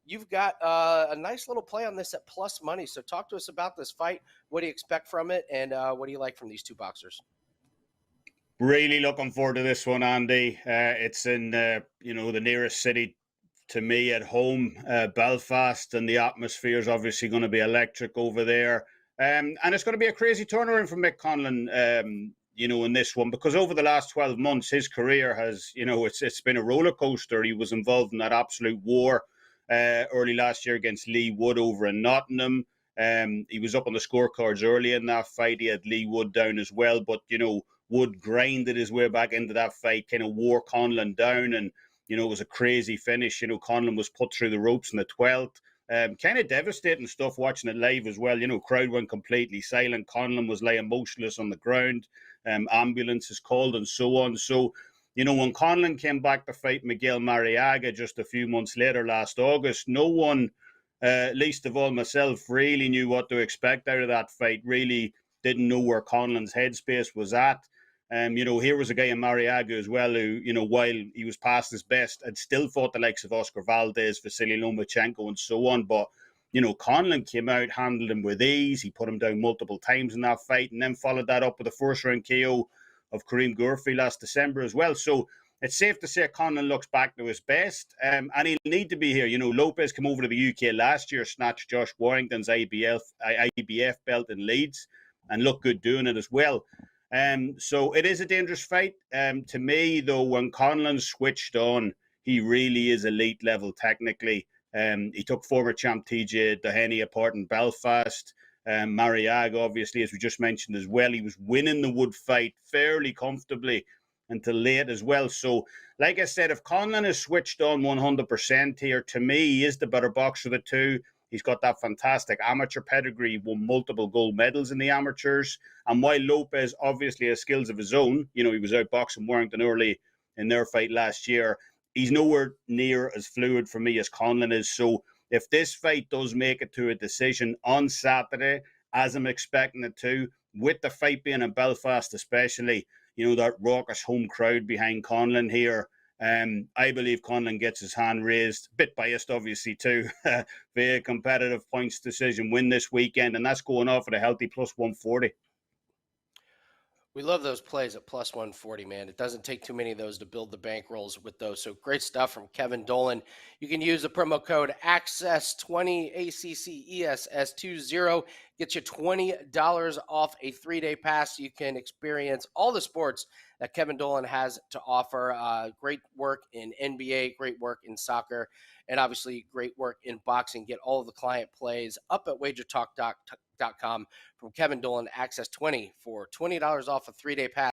you've got a nice little play on this at plus money. So talk to us about this fight. What do you expect from it? And what do you like from these two boxers? Really looking forward to this one, Andy. It's in, the nearest city to me at home, Belfast, and the atmosphere is obviously going to be electric over there. And it's going to be a crazy turnaround for Mick Conlan, in this one, because over the last 12 months, his career has, it's been a roller coaster. He was involved in that absolute war early last year against Lee Wood over in Nottingham. He was up on the scorecards early in that fight. He had Lee Wood down as well, but, Wood grinded his way back into that fight, kind of wore Conlan down, and it was a crazy finish. Conlan was put through the ropes in the 12th. Kind of devastating stuff watching it live as well. Crowd went completely silent. Conlan was laying motionless on the ground. Ambulances called and so on. So, when Conlan came back to fight Miguel Mariaga just a few months later last August, no one, least of all myself, really knew what to expect out of that fight. Really didn't know where Conlan's headspace was at. Here was a guy in Mariaga as well who, while he was past his best, had still fought the likes of Oscar Valdez, Vasily Lomachenko, and so on. But, Conlan came out, handled him with ease. He put him down multiple times in that fight, and then followed that up with a first-round KO of Kareem Gurfi last December as well. So it's safe to say Conlan looks back to his best, and he'll need to be here. Lopez came over to the UK last year, snatched Josh Warrington's IBF belt in Leeds, and looked good doing it as well. So it is a dangerous fight. To me, though, when Conlan switched on, he really is elite level technically. He took former champ TJ Doheny apart in Belfast. Mariaga, obviously, as we just mentioned as well, he was winning the Wood fight fairly comfortably until late as well. So, like I said, if Conlan is switched on 100% here, to me, he is the better boxer of the two. He's got that fantastic amateur pedigree. He won multiple gold medals in the amateurs. And while Lopez obviously has skills of his own, he was outboxing Warrington early in their fight last year, he's nowhere near as fluid for me as Conlan is. So if this fight does make it to a decision on Saturday, as I'm expecting it to, with the fight being in Belfast especially, that raucous home crowd behind Conlan here, I believe Conlan gets his hand raised, a bit biased obviously too, via competitive points decision win this weekend, and that's going off at a healthy plus 140. We love those plays at plus 140, man. It doesn't take too many of those to build the bankrolls with those. So great stuff from Kevin Dolan. You can use the promo code ACCESS20, ACCESS20. Get you $20 off a 3-day pass. You can experience all the sports that Kevin Dolan has to offer. Great work in NBA, great work in soccer, and obviously great work in boxing. Get all of the client plays up at WagerTalk.com from Kevin Dolan. Access 20 for $20 off a 3-day pass.